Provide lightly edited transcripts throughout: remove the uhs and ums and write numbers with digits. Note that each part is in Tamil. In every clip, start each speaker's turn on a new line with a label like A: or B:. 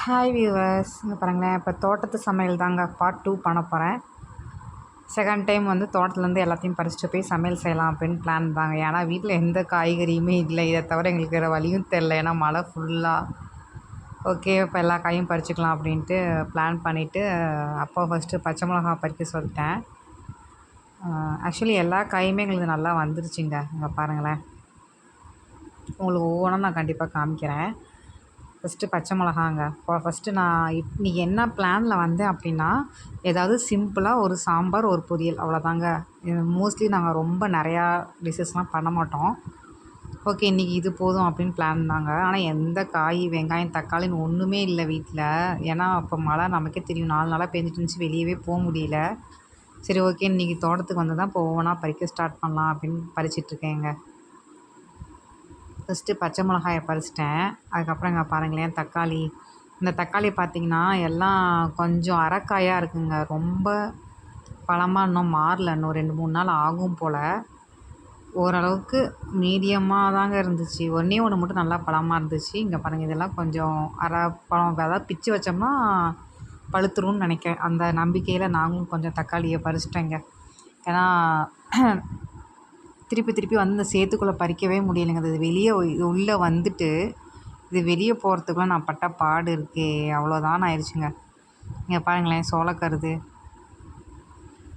A: ஹாய் வியூவர்ஸ், இங்கே பாருங்களேன். இப்போ தோட்டத்து சமையல் தாங்க பார்ட் 2 பண்ண போகிறேன். செகண்ட் டைம் வந்து தோட்டத்துலேருந்து எல்லாத்தையும் பறிச்சுட்டு போய் சமையல் செய்யலாம் அப்படின்னு பிளான் தாங்க. ஏன்னா வீட்டில் எந்த காய்கறியுமே இல்லை. இதை தவிர எங்களுக்கு வேறு வழியும் தெரில. ஏன்னா மழை ஃபுல்லாக. ஓகே, இப்போ எல்லா காயும் பறிச்சுக்கலாம் அப்படின்ட்டு பிளான் பண்ணிவிட்டு அப்போ ஃபஸ்ட்டு பச்சை மிளகா பறிக்க சொல்லிட்டேன். ஆக்சுவலி எல்லா காயுமே எங்களுக்கு நல்லா வந்துருச்சுங்க. இங்கே பாருங்களேன், உங்களுக்கு ஒவ்வொன்றும் நான் கண்டிப்பாக காமிக்கிறேன். ஃபஸ்ட்டு பச்சை மிளகாங்க. ஃபஸ்ட்டு நான் இன்றைக்கி என்ன பிளானில் வந்தேன் அப்படின்னா, ஏதாவது சிம்பிளாக ஒரு சாம்பார், ஒரு பொரியல் அவ்வளோதாங்க. மோஸ்ட்லி நாங்கள் ரொம்ப நிறையா டிஷ்ஷஸ்லாம் பண்ண மாட்டோம். ஓகே, இன்றைக்கி இது போதும் அப்படின்னு பிளான் தாங்க. ஆனால் எந்த காய், வெங்காயம், தக்காளின்னு ஒன்றுமே இல்லை வீட்டில். ஏன்னா இப்போ மழை நமக்கே தெரியும், 4 நாளாக பேஞ்சிட்டு இருந்துச்சு, வெளியவே போக முடியல. சரி, ஓகே, இன்றைக்கி தோட்டத்துக்கு வந்து தான் இப்போ ஒவ்வொன்றா பறிக்க ஸ்டார்ட் பண்ணலாம் அப்படின்னு பறிச்சிட்ருக்கேங்க. ஃபஸ்ட்டு பச்சை மிளகாயை பறிச்சிட்டேன். அதுக்கப்புறம் இங்கே பாருங்களேன், தக்காளி. இந்த தக்காளி பார்த்திங்கன்னா எல்லாம் கொஞ்சம் அரைக்காயாக இருக்குங்க. ரொம்ப பழமாக இன்னும் மாறல. இன்னும் 2-3 நாள் ஆகும் போல். ஓரளவுக்கு மீடியமாக தாங்க இருந்துச்சு. ஒன்றே ஒன்று மட்டும் நல்லா பழமாக இருந்துச்சு. இங்கே பாருங்கள், இதெல்லாம் கொஞ்சம் அரை பழம். அதாவது பிச்சு வச்சோம்னா பழுத்துரும்னு நினைக்கிறேன். அந்த நம்பிக்கையில் நாங்களும் கொஞ்சம் தக்காளியை பறிச்சிட்டேங்க. ஏன்னா திருப்பி திருப்பி வந்து இந்த சேத்துக்குள்ளே பறிக்கவே முடியலைங்க. அது வெளியே உள்ளே வந்துட்டு இது வெளியே போகிறதுக்குள்ள நான் பட்ட பாடு இருக்கே, அவ்வளோதான் ஆயிடுச்சுங்க. இங்கே பாருங்களேன், சோளக்கருது.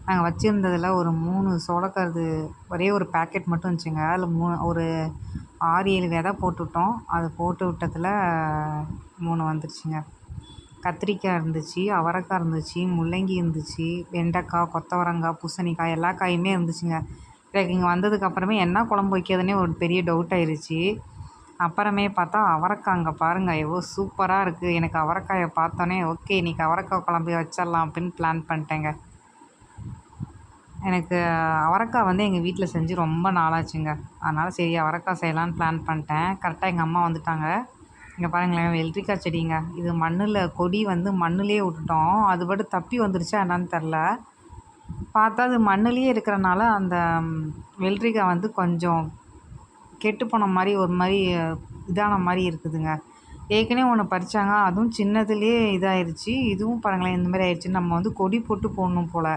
A: நாங்கள் வச்சுருந்ததில் ஒரு 3 சோளக்கருது, ஒரே ஒரு பேக்கெட் மட்டும் இருந்துச்சுங்க. அதில் ஒரு 6-7 விதை போட்டுவிட்டோம். அது போட்டு விட்டதில் 3 வந்துருச்சுங்க. கத்திரிக்காய் இருந்துச்சு, அவரைக்காய் இருந்துச்சு, முள்ளங்கி இருந்துச்சு, வெண்டைக்காய், கொத்தவரங்காய், பூசணிக்காய், எல்லா காயுமே இருந்துச்சுங்க. எனக்கு இங்கே வந்ததுக்கப்புறமே என்ன குழம்பு வைக்கிறதுனே ஒரு பெரிய டவுட் ஆயிடுச்சு. அப்புறமே பார்த்தா அவரைக்காய். அங்கே பாருங்கள் எவ்வளோ சூப்பராக இருக்குது. எனக்கு அவரைக்காயை பார்த்தோன்னே ஓகே, இன்றைக்கி அவரைக்காய் குழம்பு வச்சிடலாம் அப்படின்னு பிளான் பண்ணிட்டேங்க. எனக்கு அவரைக்காய் வந்து எங்கள் வீட்டில் செஞ்சு ரொம்ப நாளாச்சுங்க. அதனால் சரி அவரைக்காய் செய்யலான்னு பிளான் பண்ணிட்டேன். கரெக்டாக எங்கள் அம்மா வந்துட்டாங்க. இங்கே பாருங்களேன், வெள்ளரிக்காய் செடிங்க. இது மண்ணில் கொடி வந்து மண்ணுலேயே விட்டுட்டோம். அது பாட்டு தப்பி வந்துருச்சா என்னன்னு தெரில. பார்த்தா அது மண்ணுலேயே இருக்கிறனால அந்த வெள்ளரிக்காய் வந்து கொஞ்சம் கெட்டு போன மாதிரி, ஒரு மாதிரி இதான மாதிரி இருக்குதுங்க. ஏற்கனவே ஒன்று பறித்தாங்க, அதுவும் சின்னதுலேயே இதாகிடுச்சு. இதுவும் பாருங்களேன் இந்த மாதிரி ஆயிடுச்சு. நம்ம வந்து கொடி போட்டு போடணும் போல்.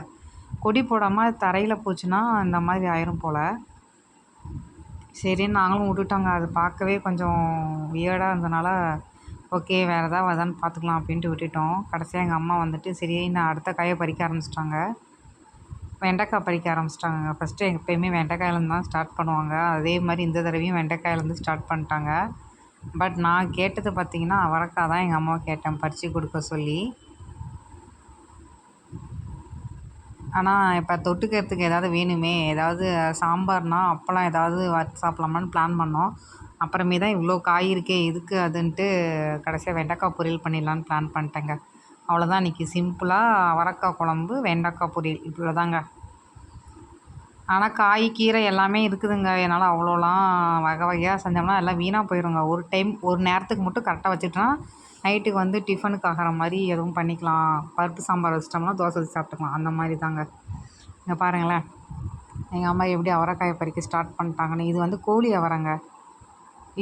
A: கொடி போடாமல் தரையில் போச்சுன்னா இந்த மாதிரி ஆயிரும் போல். சரின்னு நாங்களும் விட்டுட்டோங்க. அது பார்க்கவே கொஞ்சம் வியர்டாக இருந்தனால ஓகே, வேறு ஏதாவது வருதான்னு பார்த்துக்கலாம் அப்படின்ட்டு விட்டுட்டோம். கடைசியாக எங்கள் அம்மா வந்துட்டு சரி நான் அடுத்த காயை பறிக்க ஆரம்பிச்சிட்டாங்க. வெண்டைக்காய் பறிக்க ஆரம்பிச்சிட்டாங்க. ஃபஸ்ட்டு எப்போயுமே வெண்டைக்காயிலேருந்து தான் ஸ்டார்ட் பண்ணுவாங்க. அதே மாதிரி இந்த தடவையும் வெண்டைக்காயிலேருந்து ஸ்டார்ட் பண்ணிட்டாங்க. பட் நான் கேட்டது பார்த்திங்கன்னா அவரைக்காய் தான். எங்கள் அம்மாவை கேட்டேன் பறித்து கொடுக்க சொல்லி. ஆனால் இப்போ தொட்டுக்கிறதுக்கு ஏதாவது வேணுமே, ஏதாவது சாம்பார்னால் அப்பளம் ஏதாவது வறுத்து சாப்பிட்லாமான்னு பிளான் பண்ணோம். அப்புறமே தான் இவ்வளோ காய் இருக்கே எதுக்கு அதுன்ட்டு கடைசியாக வெண்டைக்காய் பொரியல் பண்ணிடலான்னு பிளான் பண்ணிட்டேங்க. அவ்வளோதான். இன்றைக்கி சிம்பிளாக அவரைக்காய் குழம்பு, வெண்டைக்காய் பொரியல் இவ்வளோதாங்க. ஆனால் காய், கீரை எல்லாமே இருக்குதுங்க. என்னால் அவ்வளோலாம் வகை வகையாக செஞ்சோம்னா எல்லாம் வீணாக போயிடுங்க. ஒரு டைம் ஒரு நேரத்துக்கு மட்டும் கரெக்டாக வச்சுட்டோன்னா நைட்டுக்கு வந்து டிஃபனுக்கு ஆகிற மாதிரி எதுவும் பண்ணிக்கலாம். பருப்பு சாம்பார் வச்சிட்டோம்னா தோசை வச்சு சாப்பிட்டுக்கலாம். அந்த மாதிரி தாங்க. இங்கே பாருங்களேன், எங்கள் அம்மா எப்படி அவரைக்காயை பறிக்க ஸ்டார்ட் பண்ணிட்டாங்கன்னு. இது வந்து கோழி அவரைங்க.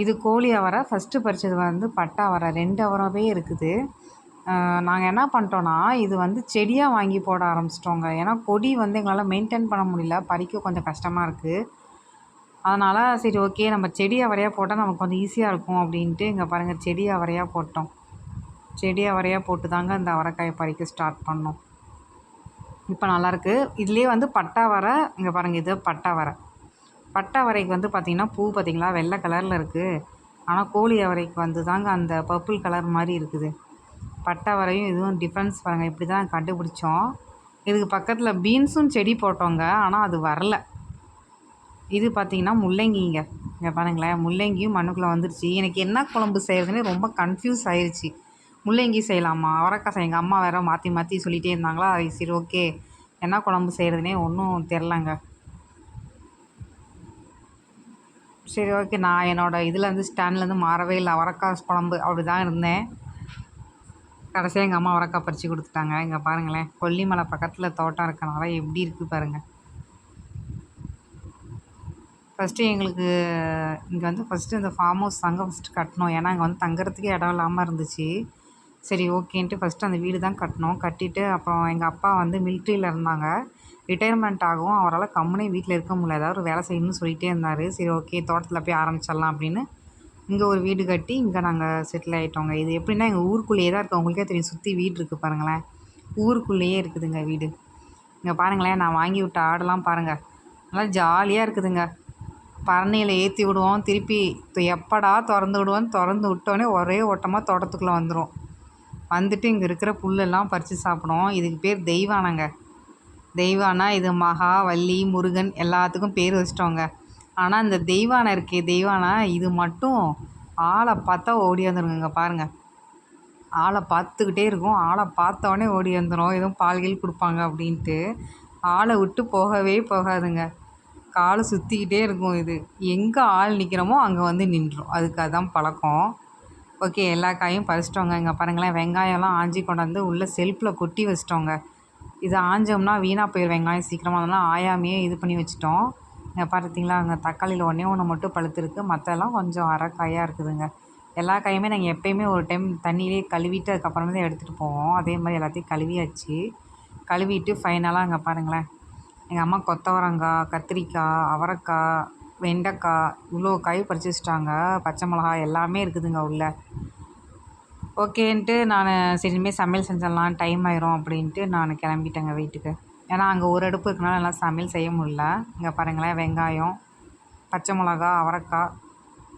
A: இது கோழி அவரை. ஃபஸ்ட்டு பறித்தது வந்து பட்டை அவரை. 2 அவரைவே இருக்குது. நாங்கள் என்ன பண்ணிட்டோன்னா, இது வந்து செடியாக வாங்கி போட ஆரம்பிச்சிட்டோங்க. ஏன்னா கொடி வந்து எங்களால் மெயின்டைன் பண்ண முடியல, பறிக்க கொஞ்சம் கஷ்டமாக இருக்குது. அதனால் சரி ஓகே, நம்ம செடி அவரையாக போட்டால் நமக்கு கொஞ்சம் ஈஸியாக இருக்கும் அப்படின்ட்டு இங்கே பாருங்கள், செடி அவரையாக போட்டோம். செடி அவரையாக போட்டு தாங்க இந்த அவரைக்காயை பறிக்க ஸ்டார்ட் பண்ணோம். இப்போ நல்லாயிருக்கு. இதுலேயே வந்து பட்டை அவரை. இங்கே பாருங்கள், இது பட்டை அவரை. பட்டை அவரைக்கு வந்து பார்த்திங்கன்னா பூ பார்த்திங்களா வெள்ளை கலரில் இருக்குது. ஆனால் கோழி அவரைக்கு வந்து தாங்க அந்த பர்பிள் கலர் மாதிரி இருக்குது. பட்டை அவரையும் இதுவும் டிஃப்ரென்ஸ் பாருங்கள். இப்படி தான் கண்டுபிடிச்சோம். இதுக்கு பக்கத்தில் பீன்ஸும் செடி போட்டோங்க, ஆனால் அது வரல. இது பார்த்திங்கன்னா முள்ளங்கிங்க. இங்கே பாருங்களேன், முள்ளங்கியும் மண்ணுக்குள்ளே வந்துருச்சு. எனக்கு என்ன குழம்பு செய்கிறதுனே ரொம்ப கன்ஃபியூஸ் ஆயிடுச்சு. முள்ளங்கி செய்யலாமா, அவரைக்காய் எங்கள் அம்மா வேறு மாற்றி மாற்றி சொல்லிகிட்டே இருந்தாங்களா. சரி ஓகே, என்ன குழம்பு செய்கிறதுனே ஒன்றும் தெரிலங்க. சரி ஓகே, நான் என்னோடய இதுலேருந்து ஸ்டாண்ட்லேருந்து மாறவே இல்லை. அவரைக்காய் குழம்பு அப்படி தான் இருந்தேன். கடைசியாக எங்கள் அம்மா அவரைக்காய் பறித்து கொடுத்துட்டாங்க. இங்கே பாருங்களேன், கொல்லிமலை பக்கத்தில் தோட்டம் இருக்கனால எப்படி இருக்குது பாருங்கள். ஃபஸ்ட்டு எங்களுக்கு இங்கே வந்து ஃபஸ்ட்டு இந்த ஃபார்ம் ஹவுஸ் தாங்க ஃபஸ்ட்டு கட்டினோம். ஏன்னா இங்கே வந்து தங்குறதுக்கே இடம் இல்லாமல் இருந்துச்சு. சரி ஓகேன்ட்டு ஃபஸ்ட்டு அந்த வீடு தான் கட்டினோம். கட்டிட்டு அப்புறம் எங்கள் அப்பா வந்து மிலிட்ரியில் இருந்தாங்க. ரிட்டயர்மெண்ட் ஆகவும் அவரால் கம்முனே வீட்டில் இருக்க முடியல. ஏதாவது ஒரு வேலை செய்யணும்னு சொல்லிகிட்டே இருந்தார். சரி ஓகே தோட்டத்தில் போய் ஆரம்பிச்சிடலாம் அப்படின்னு இங்கே ஒரு வீடு கட்டி இங்கே நாங்கள் செட்டில் ஆகிட்டோங்க. இது எப்படின்னா எங்கள் ஊருக்குள்ளேயே தான் இருக்குது. உங்களுக்கே தெரியும் சுற்றி வீடு இருக்குது பாருங்களேன். ஊருக்குள்ளேயே இருக்குதுங்க வீடு. இங்கே பாருங்களேன், நான் வாங்கி விட்ட ஆடெல்லாம் பாருங்கள், நல்லா ஜாலியாக இருக்குதுங்க. பரணியில் ஏற்றி விடுவோம், திருப்பி எப்படா திறந்து விடுவோன்னு திறந்து விட்டோன்னே ஒரே ஓட்டமாக தோட்டத்துக்குள்ளே வந்துடும். வந்துட்டு இங்கே இருக்கிற புல்லெல்லாம் பறித்து சாப்பிடும். இதுக்கு பேர் தெய்வானங்க. தெய்வானா இது மகா, வள்ளி, முருகன் எல்லாத்துக்கும் பேர் வச்சிட்டோங்க. ஆனால் இந்த தெய்வானை இருக்கே, தெய்வானா இது மட்டும் ஆளை பார்த்தா ஓடி வந்துருங்க. பாருங்கள், ஆளை பார்த்துக்கிட்டே இருக்கும். ஆளை பார்த்தோடனே ஓடி வந்துடும், எதுவும் பால்கள் கொடுப்பாங்க அப்படின்ட்டு. ஆளை விட்டு போகவே போகாதுங்க. காலை சுற்றிக்கிட்டே இருக்கும். இது எங்கே ஆள் நிற்கிறோமோ அங்கே வந்து நின்றுடும். அதுக்கு அதுதான் பழக்கம். ஓகே, எல்லா காயும் பறிச்சிட்டோங்க. இங்கே பாருங்களேன், வெங்காயம்லாம் ஆஞ்சி கொண்டாந்து உள்ளே செல்ஃபில் கொட்டி வச்சிட்டோங்க. இதை ஆஞ்சோம்னா வீணாக போயிடும் வெங்காயம் சீக்கிரமாக. அதெல்லாம் ஆயாமையே இது பண்ணி வச்சிட்டோம். இங்கே பார்த்தீங்களா, அங்கே தக்காளியில் ஒன்று மட்டும் பழுத்துருக்கு, மற்றெல்லாம் கொஞ்சம் அரைக்காயாக இருக்குதுங்க. எல்லா காயுமே நாங்கள் எப்போயுமே ஒரு டைம் தண்ணியிலே கழுவிட்டு அதுக்கப்புறமே தான் எடுத்துகிட்டு போவோம். அதே மாதிரி எல்லாத்தையும் கழுவியாச்சு. கழுவிட்டு ஃபைனலாக அங்கே பாருங்களேன், எங்கள் அம்மா கொத்தவரங்காய், கத்திரிக்காய், அவரைக்காய், வெண்டைக்காய் இவ்வளோ காய் பறித்து வச்சுட்டாங்க. பச்சை மிளகாய் எல்லாமே இருக்குதுங்க உள்ளே. ஓகேன்ட்டு நான் சரி இனிமேல் சமையல் செஞ்சிடலாம், டைம் ஆயிரும் அப்படின்ட்டு நான் கிளம்பிட்டேங்க வீட்டுக்கு. ஏன்னா அங்கே ஒரு அடுப்பு இருக்கனால எல்லாம் சமையல் செய்ய முடியல. இங்கே பாருங்களேன், வெங்காயம், பச்சை மிளகா, அவரைக்காய்,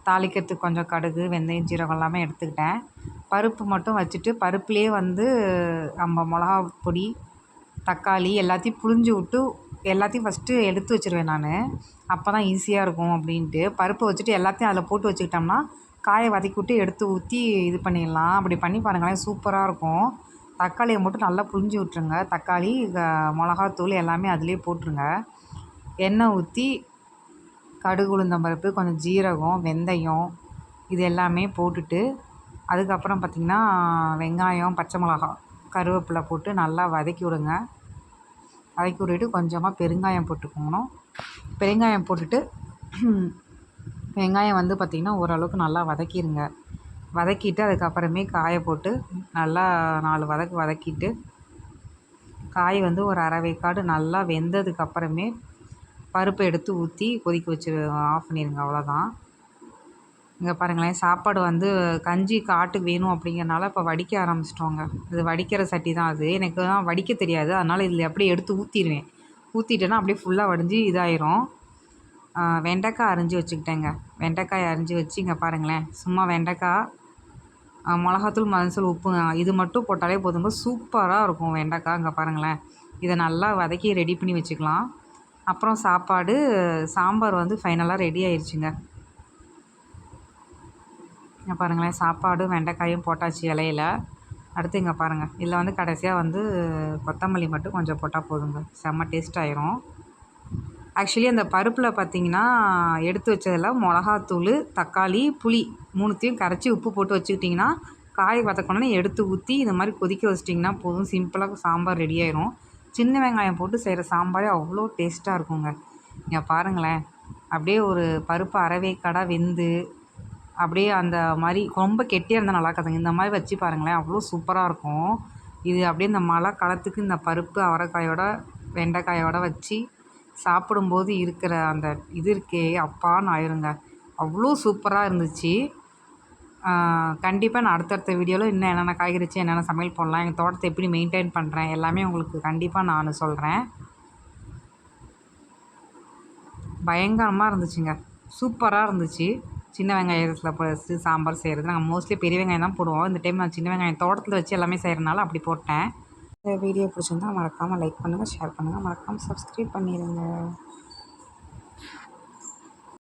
A: தாளிக்கிறதுக்கு கொஞ்சம் கடுகு, வெந்தயம், ஜீரகம் எல்லாமே எடுத்துக்கிட்டேன். பருப்பு மட்டும் வச்சுட்டு பருப்புலேயே வந்து நம்ம மிளகா பொடி, தக்காளி எல்லாத்தையும் புழிஞ்சு விட்டு எல்லாத்தையும் ஃபஸ்ட்டு எடுத்து வச்சுருவேன் நான். அப்போ தான் ஈஸியாக இருக்கும் அப்படின்ட்டு. பருப்பை வச்சுட்டு எல்லாத்தையும் அதில் போட்டு வச்சுக்கிட்டோம்னா காயை வதக்கி விட்டு எடுத்து ஊற்றி இது பண்ணிடலாம். அப்படி பண்ணி பாருங்களேன், சூப்பராக இருக்கும். தக்காளியை மட்டும் நல்லா புழிஞ்சு விட்ருங்க. தக்காளி, மிளகாத்தூள் எல்லாமே அதிலே போட்டுருங்க. எண்ணெய் ஊற்றி கடுகு, உளுந்தம் பருப்பு, கொஞ்சம் ஜீரகம், வெந்தயம் இது எல்லாமே போட்டுட்டு அதுக்கப்புறம் பார்த்திங்கன்னா வெங்காயம், பச்சை மிளகா, கருவேப்பிலை போட்டு நல்லா வதக்கி விடுங்க. வதக்கி விட்டுட்டு கொஞ்சமாக பெருங்காயம் போட்டுக்கணும். பெருங்காயம் போட்டுட்டு வெங்காயம் வந்து பார்த்திங்கன்னா ஓரளவுக்கு நல்லா வதக்கிடுங்க. வதக்கிட்டு அதுக்கப்புறமே காயை போட்டு நல்லா 4 வதக்கிட்டு காய் வந்து ஒரு அரை வேக்காடு நல்லா வெந்ததுக்கப்புறமே பருப்பை எடுத்து ஊற்றி கொதிக்க வச்சு ஆஃப் பண்ணிடுங்க. அவ்வளோதான். இங்கே பாருங்களேன், சாப்பாடு வந்து கஞ்சி காட்டுக்கு வேணும் அப்படிங்கிறனால இப்போ வடிக்க ஆரம்பிச்சிட்டோங்க. இது வடிக்கிற சட்டி தான் அது. எனக்கு தான் வடிக்க தெரியாது, அதனால் இதில் அப்படியே எடுத்து ஊற்றிடுவேன். ஊற்றிட்டேன்னா அப்படியே ஃபுல்லாக வடிஞ்சு இதாயிரும். வெண்டைக்காய் அரிஞ்சு வச்சுக்கிட்டேங்க. வெண்டைக்காய் அரிஞ்சு வச்சு இங்கே பாருங்களேன், சும்மா வெண்டைக்காய், மிளகாத்தூள், மஞ்சள், உப்பு இது மட்டும் போட்டாலே போதுங்க, சூப்பராக இருக்கும் வெண்டைக்காய். இங்கே பாருங்களேன், இதை நல்லா வதக்கி ரெடி பண்ணி வச்சுக்கலாம். அப்புறம் சாம்பார் வந்து ஃபைனலாக ரெடி ஆயிடுச்சுங்க. இங்கே பாருங்களேன், சாப்பாடு வெண்டைக்காயும் போட்டாச்சு இலையில. அடுத்து இங்கே பாருங்கள், இதில் வந்து கடைசியாக வந்து கொத்தமல்லி மட்டும் கொஞ்சம் போட்டால் போதுங்க, செம்ம டேஸ்ட் ஆயிரும். ஆக்சுவலி அந்த பருப்பில் பார்த்திங்கன்னா எடுத்து வச்சதில் மிளகாத்தூள், தக்காளி, புளி 3த்தையும் கரைச்சி உப்பு போட்டு வச்சுக்கிட்டிங்கன்னா காய் வதக்கணுன்னு எடுத்து ஊற்றி இந்த மாதிரி கொதிக்க வச்சிட்டிங்கன்னா போதும், சிம்பிளாக சாம்பார் ரெடி ஆயிரும். சின்ன வெங்காயம் போட்டு செய்கிற சாம்பாரே அவ்வளோ டேஸ்ட்டாக இருக்குங்க. இங்கே பாருங்களேன், அப்படியே ஒரு பருப்பு அரைவேக்காடாக வெந்து அப்படியே அந்த மாதிரி ரொம்ப கெட்டியாக இருந்தால் நல்லா இருக்காதுங்க. இந்த மாதிரி வச்சு பாருங்களேன், அவ்வளோ சூப்பராக இருக்கும். இது அப்படியே இந்த மழை காலத்துக்கு இந்த பருப்பு அவரைக்காயோட வெண்டைக்காயோட வச்சு சாப்பிடும்போது இருக்கிற அந்த இது இருக்கே அப்பான்னு ஆயிருங்க. அவ்வளோ சூப்பராக இருந்துச்சு. கண்டிப்பாக நான் அடுத்தடுத்த வீடியோவில் இன்னும் என்னென்ன காய்கறி வச்சு என்னென்ன சமையல் போடலாம், எங்கள் தோட்டத்தை எப்படி மெயின்டைன் பண்ணுறேன் எல்லாமே உங்களுக்கு கண்டிப்பாக நான் சொல்கிறேன். பயங்கரமாக இருந்துச்சுங்க, சூப்பராக இருந்துச்சு. சின்ன வெங்காயத்தில் வச்சு சாம்பார் செய்கிறது நாங்கள் மோஸ்ட்லி பெரிய வெங்காயம் தான் போடுவோம். இந்த டைம் நான் சின்ன வெங்காயம் தோட்டத்தில் வச்சு எல்லாமே செய்கிறனால அப்படி போட்டேன். இந்த வீடியோ பிடிச்சிருந்தா மறக்காமல் லைக் பண்ணுங்கள், ஷேர் பண்ணுங்கள், மறக்காமல் சப்ஸ்கிரைப் பண்ணிடுங்க.